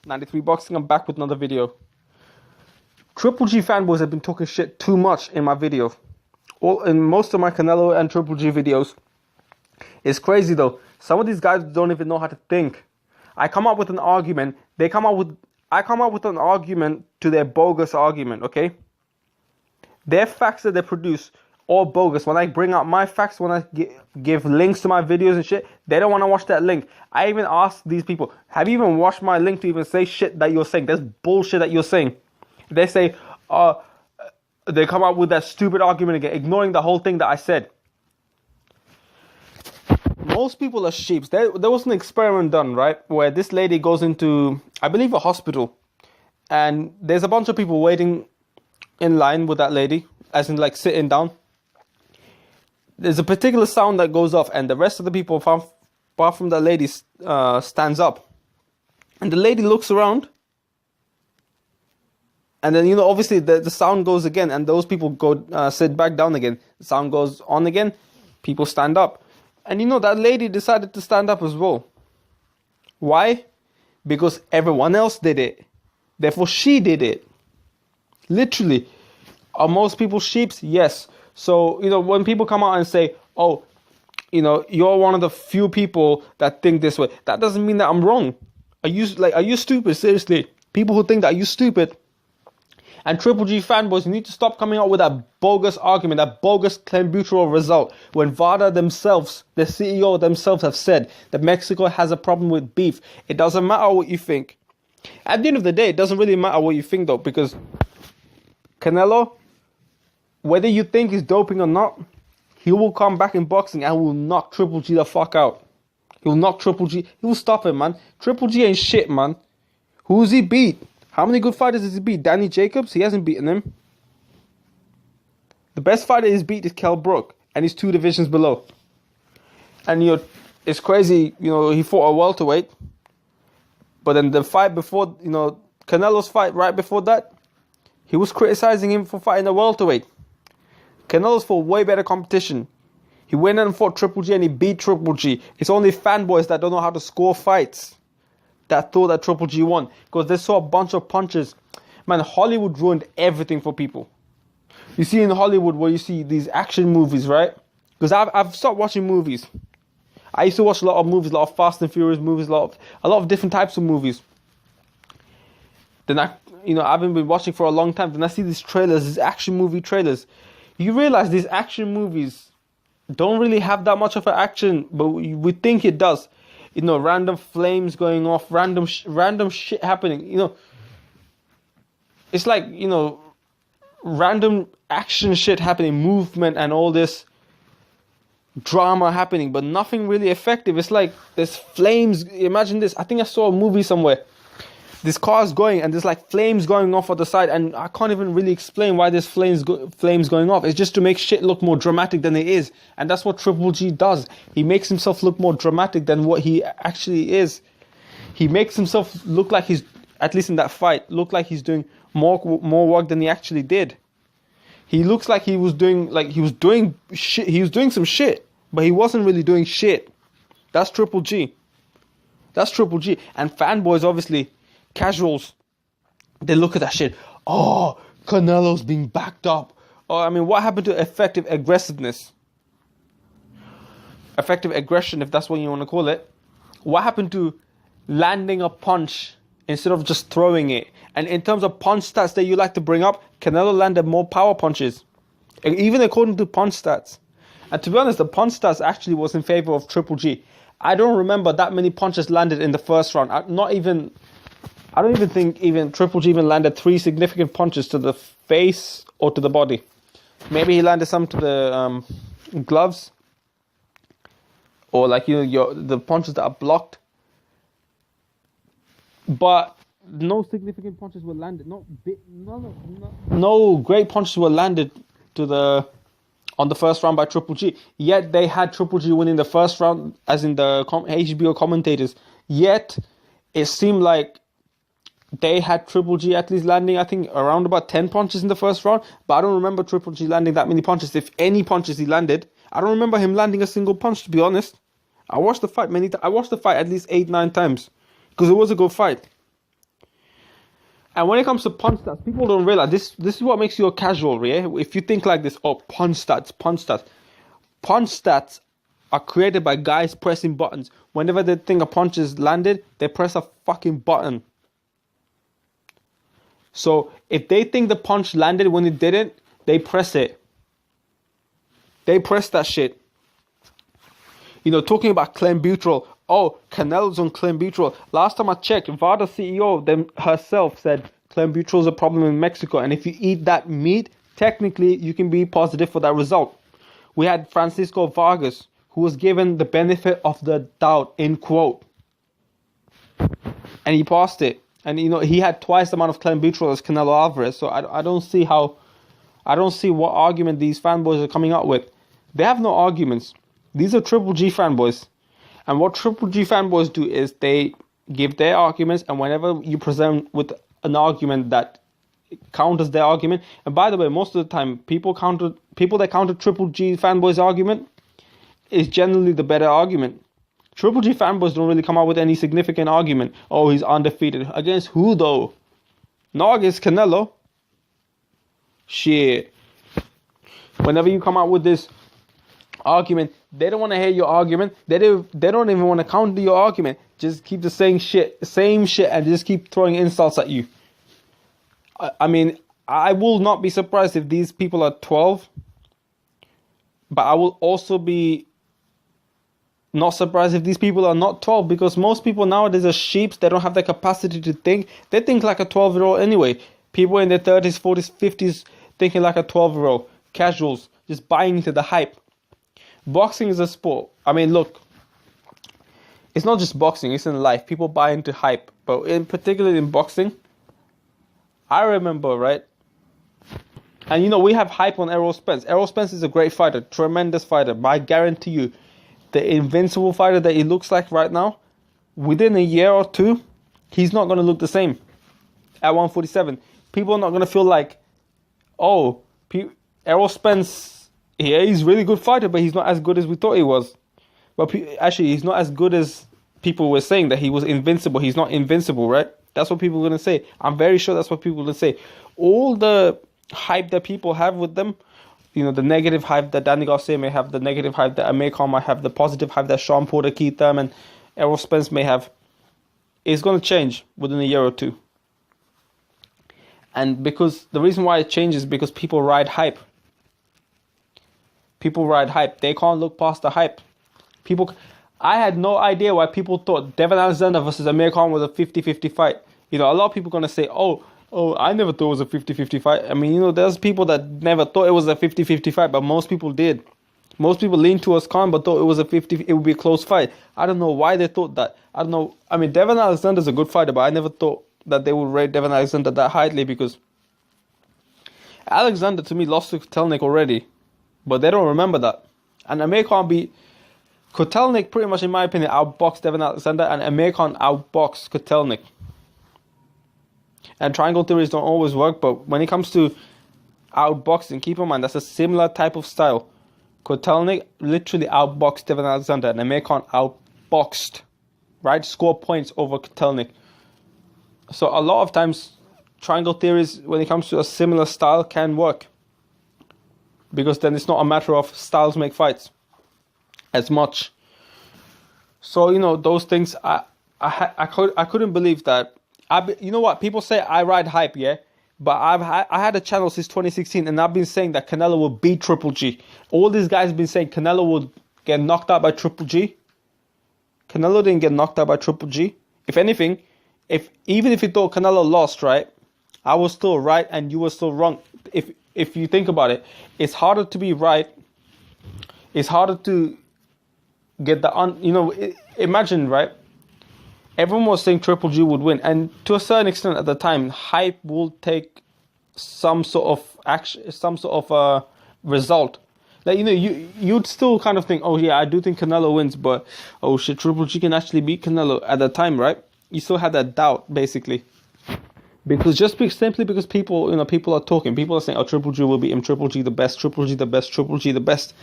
93 Boxing, I'm back with another video. Triple G fanboys have been talking shit too much in my video. In most of my Canelo and Triple G videos. It's crazy though. Some of these guys don't even know how to think. I come up with an argument. I come up with an argument to their bogus argument, okay? Their facts that they produce, all bogus. When I bring out my facts, when I give links to my videos and shit, they don't want to watch that link. I even ask these people, have you even watched my link to even say shit that you're saying? That's bullshit that you're saying. They say, they come up with that stupid argument again, ignoring the whole thing that I said. Most people are sheeps. There was an experiment done, right, where this lady goes into, I believe, a hospital, and there's a bunch of people waiting in line with that lady, as in like sitting down. There's a particular sound that goes off, and the rest of the people, apart from the lady, stands up. And the lady looks around, and then, obviously the sound goes again, and those people go sit back down again. The sound goes on again, people stand up. And that lady decided to stand up as well. Why? Because everyone else did it. Therefore, she did it. Literally. Are most people sheeps? Yes. So, when people come out and say, oh, you're one of the few people that think this way, that doesn't mean that I'm wrong. Are you stupid? Seriously. People who think that, are you stupid? And Triple G fanboys, you need to stop coming out with that bogus argument, that bogus clenbuterol result, when VADA themselves, the CEO themselves, have said that Mexico has a problem with beef. It doesn't matter what you think. At the end of the day, it doesn't really matter what you think though, because Canelo, whether you think he's doping or not, he will come back in boxing and will knock Triple G the fuck out. He will knock Triple G. He will stop him, man. Triple G ain't shit, man. Who's he beat? How many good fighters has he beat? Danny Jacobs? He hasn't beaten him. The best fighter he's beat is Kell Brook, and he's 2 divisions below. And it's crazy, he fought a welterweight. But then the fight before, Canelo's fight right before that, he was criticizing him for fighting a welterweight. Canelo's fought way better competition. He went in and fought Triple G and he beat Triple G. It's only fanboys that don't know how to score fights that thought that Triple G won, because they saw a bunch of punches. Man, Hollywood ruined everything for people. You see in Hollywood where you see these action movies, right? Because I've stopped watching movies. I used to watch a lot of movies, a lot of Fast and Furious movies, a lot of different types of movies. Then I haven't been watching for a long time. Then I see these trailers, these action movie trailers. You realize these action movies don't really have that much of an action, but we think it does. Random flames going off, random shit happening. It's like, random action shit happening, movement and all this drama happening, but nothing really effective. It's like there's flames. Imagine this. I think I saw a movie somewhere. This car's going and there's like flames going off on the side, and I can't even really explain why there's flames going off. It's just to make shit look more dramatic than it is, and that's what Triple G does. He makes himself look more dramatic than what he actually is. He makes himself look like he's, at least in that fight, look like he's doing more work than he actually did. He looks like he was doing shit. He was doing some shit, but he wasn't really doing shit. That's Triple G. That's Triple G. And fanboys, obviously, casuals, they look at that shit. Oh, Canelo's being backed up. Oh, what happened to effective aggressiveness? Effective aggression, if that's what you want to call it. What happened to landing a punch instead of just throwing it? And in terms of punch stats that you like to bring up, Canelo landed more power punches, even according to punch stats. And to be honest, the punch stats actually was in favor of Triple G. I don't remember that many punches landed in the first round. I don't even think Triple G even landed 3 significant punches to the face or to the body. Maybe he landed some to the gloves, or the punches that are blocked. But no significant punches were landed. No great punches were landed on the first round by Triple G. Yet they had Triple G winning the first round, as in the HBO commentators. Yet it seemed like they had Triple G at least landing, I think, around about 10 punches in the first round. But I don't remember Triple G landing that many punches. If any punches he landed, I don't remember him landing a single punch, to be honest. I watched the fight I watched the fight at least 8-9 times, because it was a good fight. And when it comes to punch stats, people don't realize this. This is what makes you a casual, yeah. If you think like this, oh, punch stats. Punch stats are created by guys pressing buttons. Whenever they think a punch is landed, they press a fucking button. So if they think the punch landed when it didn't, they press it. They press that shit. You know, talking about clenbuterol. Oh, Canelo's on clenbuterol. Last time I checked, VADA CEO herself said clenbuterol is a problem in Mexico. And if you eat that meat, technically you can be positive for that result. We had Francisco Vargas, who was given the benefit of the doubt, in quote. And he passed it. And, you know, he had twice the amount of clenbuterol as Canelo Alvarez. So I don't see what argument these fanboys are coming up with. They have no arguments. These are Triple G fanboys. And what Triple G fanboys do is they give their arguments. And whenever you present with an argument that counters their argument. And by the way, most of the time, people that counter Triple G fanboys' argument is generally the better argument. Triple G fanboys don't really come out with any significant argument. Oh, he's undefeated. Against who, though? Not against Canelo. Shit. Whenever you come out with this argument, they don't want to hear your argument. They don't even want to counter your argument. Just keep the same shit, and just keep throwing insults at you. I mean, I will not be surprised if these people are 12. But I will also be not surprised if these people are not 12, because most people nowadays are sheeps. They don't have the capacity to think. They think like a 12-year-old anyway. People in their 30s, 40s, 50s thinking like a 12-year-old. Casuals, just buying into the hype. Boxing is a sport. I mean, look, it's not just boxing, it's in life. People buy into hype. But in particular in boxing, I remember, right? And you know, we have hype on Errol Spence. Errol Spence is a great fighter, tremendous fighter. But I guarantee you, the invincible fighter that he looks like right now, within a year or two, he's not going to look the same at 147. People are not going to feel like, oh, Errol Spence, yeah, he's a really good fighter, but he's not as good as we thought he was. But actually, he's not as good as people were saying that he was invincible. He's not invincible, right? That's what people are going to say. I'm very sure that's what people are going to say. All the hype that people have with them, you know, the negative hype that Danny Garcia may have, the negative hype that Amir Khan might have, the positive hype that Sean Porter, Keith Thurman, Errol Spence may have, is going to change within a year or two. And because the reason why it changes is because people ride hype. People ride hype. They can't look past the hype. I had no idea why people thought Devin Alexander versus Amir Khan was a 50-50 fight. You know, a lot of people are going to say, oh, I never thought it was a 50-50 fight. I mean, you know, there's people that never thought it was a 50-50 fight, but most people did. Most people leaned towards Khan, but thought it was it would be a close fight. I don't know why they thought that. I don't know. I mean, Devin Alexander's a good fighter, but I never thought that they would rate Devin Alexander that highly, because Alexander, to me, lost to Kotelnik already. But they don't remember that. And Amir Khan beat Kotelnik, pretty much, in my opinion, outboxed Devin Alexander, and Amir Khan outboxed Kotelnik. And triangle theories don't always work, but when it comes to outboxing, keep in mind, that's a similar type of style. Kotelnik literally outboxed Devin Alexander, and Amir Khan outboxed, right? Score points over Kotelnik. So a lot of times, triangle theories, when it comes to a similar style, can work. Because then it's not a matter of styles make fights as much. So, you know, those things, I couldn't believe that. You know what? People say I ride hype, yeah? But I had a channel since 2016, and I've been saying that Canelo will beat Triple G. All these guys have been saying Canelo will get knocked out by Triple G. Canelo didn't get knocked out by Triple G. If anything, even if you thought Canelo lost, right? I was still right and you were still wrong. If you think about it, it's harder to be right. It's harder to get imagine, right? Everyone was saying Triple G would win, and to a certain extent at the time, hype will take some sort of action, some sort of result. Like, you know, you'd still kind of think, oh yeah, I do think Canelo wins, but oh shit, Triple G can actually beat Canelo at the time, right? You still had that doubt, basically, because simply because people are talking, people are saying, oh, Triple G will beat him, Triple G the best, Triple G the best, Triple G the best.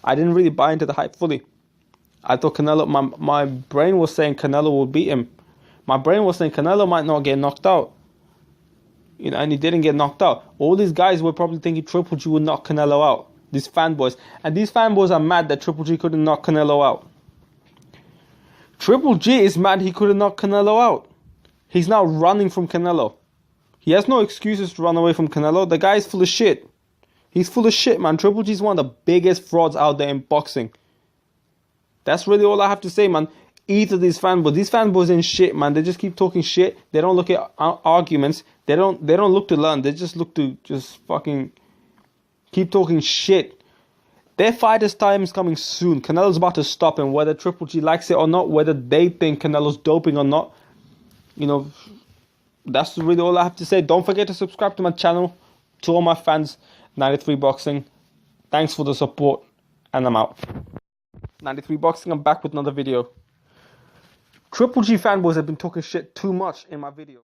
I didn't really buy into the hype fully. I thought Canelo, my brain was saying Canelo will beat him. My brain was saying Canelo might not get knocked out. You know, and he didn't get knocked out. All these guys were probably thinking Triple G would knock Canelo out. These fanboys. And these fanboys are mad that Triple G couldn't knock Canelo out. Triple G is mad he couldn't knock Canelo out. He's now running from Canelo. He has no excuses to run away from Canelo. The guy is full of shit. He's full of shit, man. Triple G is one of the biggest frauds out there in boxing. That's really all I have to say, man. Eat of these fanboys. These fanboys ain't shit, man. They just keep talking shit. They don't look at arguments. They don't look to learn. They just look to just fucking keep talking shit. Their fighter's time is coming soon. Canelo's about to stop him, whether Triple G likes it or not, whether they think Canelo's doping or not. You know, that's really all I have to say. Don't forget to subscribe to my channel. To all my fans, 93 Boxing. Thanks for the support, and I'm out. 93 Boxing, I'm back with another video. Triple G fanboys have been talking shit too much in my video.